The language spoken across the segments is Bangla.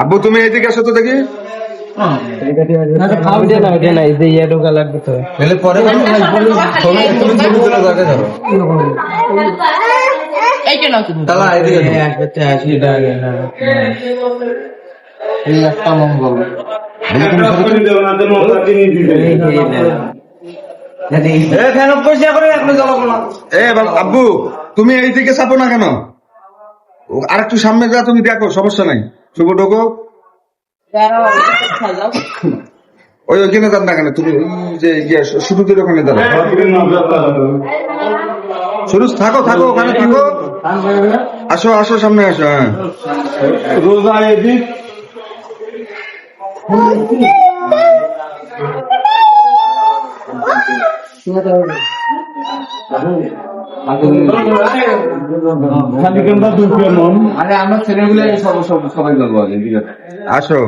আব্বু তুমি এইদিকে আসো তো দেখি। আব্বু তুমি এইদিকে চাপো না কেন? আর একটু সামনে যা, তুমি দেখো, সমস্যা নাই। শুভ ঢোকো, ওই ওইখানে যান না কেন তুমি? যে শুরুদের ওখানে দাঁড়াও। শুরু থাকো থাকো ওখানে থাকো। আসো আসো সামনে আসো। হ্যাঁ রোজা এদিক আমরা ছেলেগুলো সবাই করবো আগে, ঠিক আছে? আসো।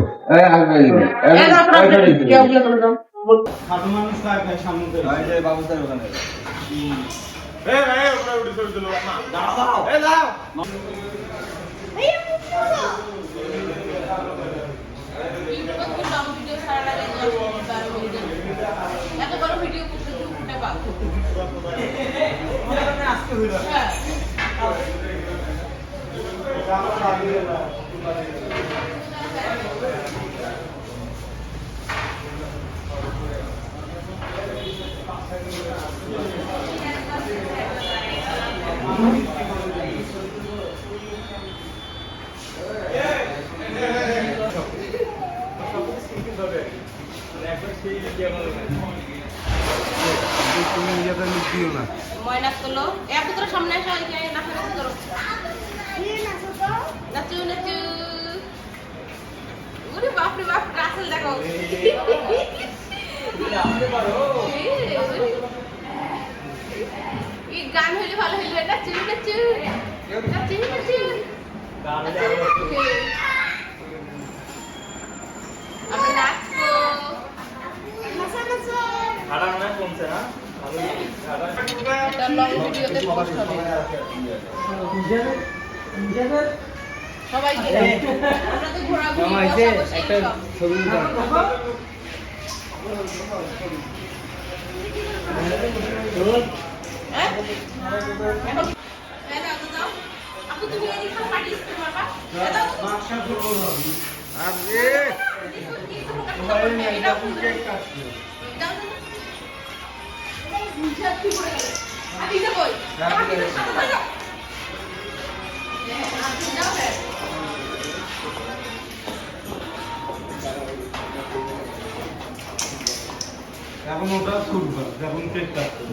ময়না তোলো এত তোর সামনে আসো, নাচো করো, নাচু নাচু। ওরে বাপরে বাপ, রাসেল দেখো। এই গান হইলে ভালো হইলো, নাচু নাচু নাচু নাচু। আমরা নাচবো, নাচা নাচো। হাড়া মনে কমছে না, এটা লং ভিডিওতে পোস্ট হবে। সবাইকে আমরা তো ঘোরাঘুরি একটা ছবি আপু তুমি এদিকে পাঠিয়ে দিতে পারবা?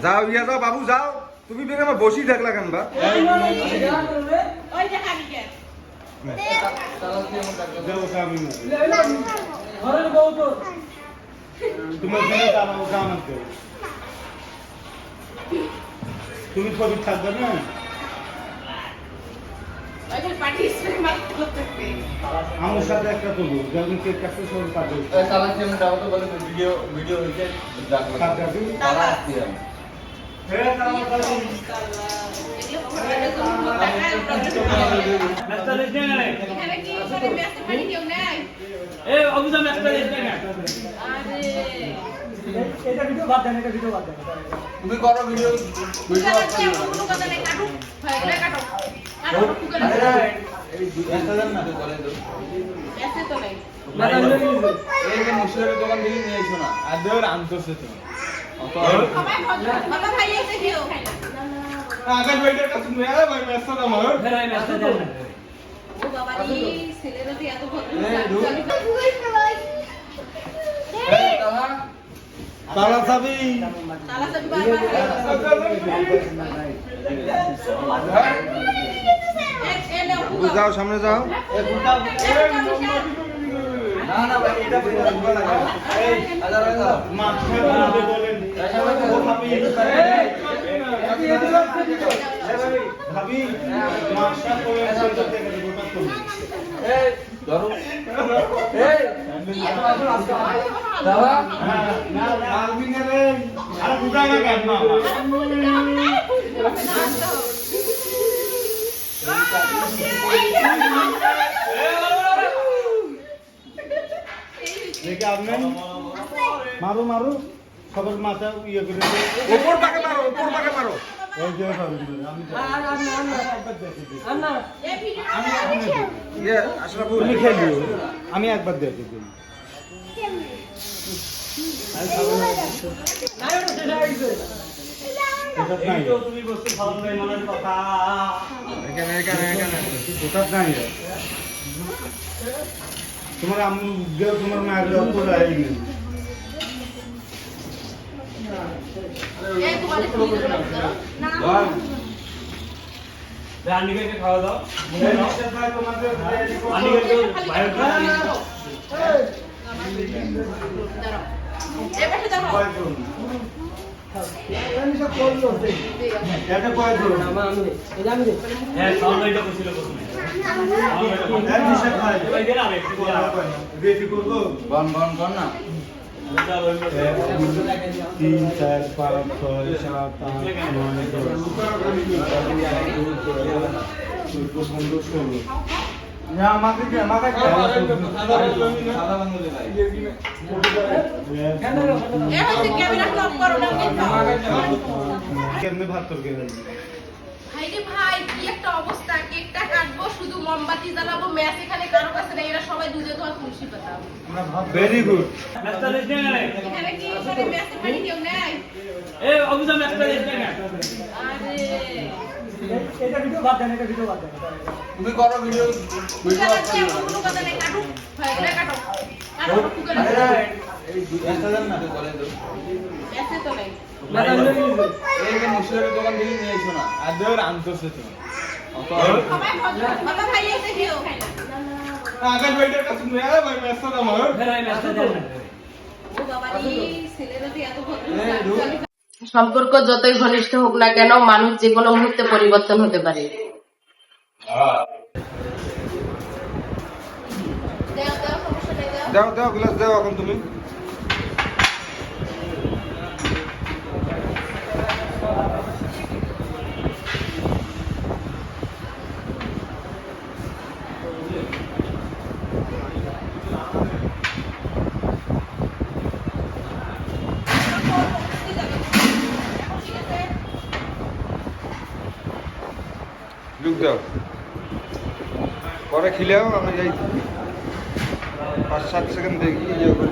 যাও ইয়া যাও বাবু যাও। তুমি বের আমার বসি থাকলা কেন বা? তুমি ছবি থাকবে না? আমার সাথে একটা তবু যখন কেক কাটতে সবাই পাঠাবে। ভিডিও হয়েছে তুমি করো ভিডিও মুসলিমের দোকান থেকে নিয়ে এসো না, আর দেওয়ার আনতেছে তো আগে বইটার কাছে নিয়ে আয় ভাই, মেসটা দাও আমার ও বাবা রে, ছেলেরা তো এত ভালো তালা চাবি তালা চাবি বারবার যাও সামনে যাও। না না ভাই, এটা বলবো না। এই আজার মাথা বলেন ভাবি মাসটা করে সেটা থেকে গোটা করুন। এই ধরো, এই দাদা না আলবি না রে, আর বুঝা না কেন না দেখি আপনি মারো মারো সবার মাথা ইয়ে করে উপর পাকে মারো, উপর পাকে মারো। এই যে আমি ইয়ে আশরাফুল, তুমি খেলিও আমি একবার দেখে দিই তুমি বসে ভালো নাই মনের কথা এখানে এখানে এখানে কোথাও নাই তোমার আম্মু তোমার মায়ের উপর আইনি এই তোমার কি না রানীকে খাওয়া দাও এই পাশে দাও এটা কয় ধরো হ্যাঁ সাউন্ডটা করছিল প্রথমে বেশি করবো বন বন বন না 3 4 5 6 7 8 9 10 এই হচ্ছে ক্যামেরা ক্লক করো না কিন্তু কেমনে ভাত তোর গেল ভাই রে ভাই কি একটা অবস্থা কেকটা কাটবো শুধু মোমবাতি জ্বালাবো ম্যাচ এখানে কারো কাছে নেই এরা সবাই দুধে ধোয়া তুলসী পাতা ভেরি গুড ম্যাচটা দেখতে না এখানে কি এখানে ম্যাচে পানি কেউ নেই এ অভিযান ম্যাচটা দেখতে না আরে তুমি করো ভিডিও কুকার আছে কোনো কথা নেই কাটো ভাই এটা কাটো কাটো কুকার আছে ম্যাচে তো নেই এই যে মুসলিমের দোকান থেকে নিয়ে এসো না আর ধর আনতেছে তো সবাই ভদ্র বাবা ভাই এই দেখিও আকাশ ভাইটার কাছে নিয়ে আয় ভাই ম্যাচটা আমার ও বাবা রে ছেলেরা তো এত ভদ্র সম্পর্ক যতই ঘনিষ্ঠ হোক না কেন মানুষ যে কোনো মুহূর্তে পরিবর্তন হতে পারে দাও দাও গ্লাস দাও এখন তুমি। লুক দাও, পরে খিলেও আমি যাই 5-7 সেকেন্ড দেখি ইয়ে করে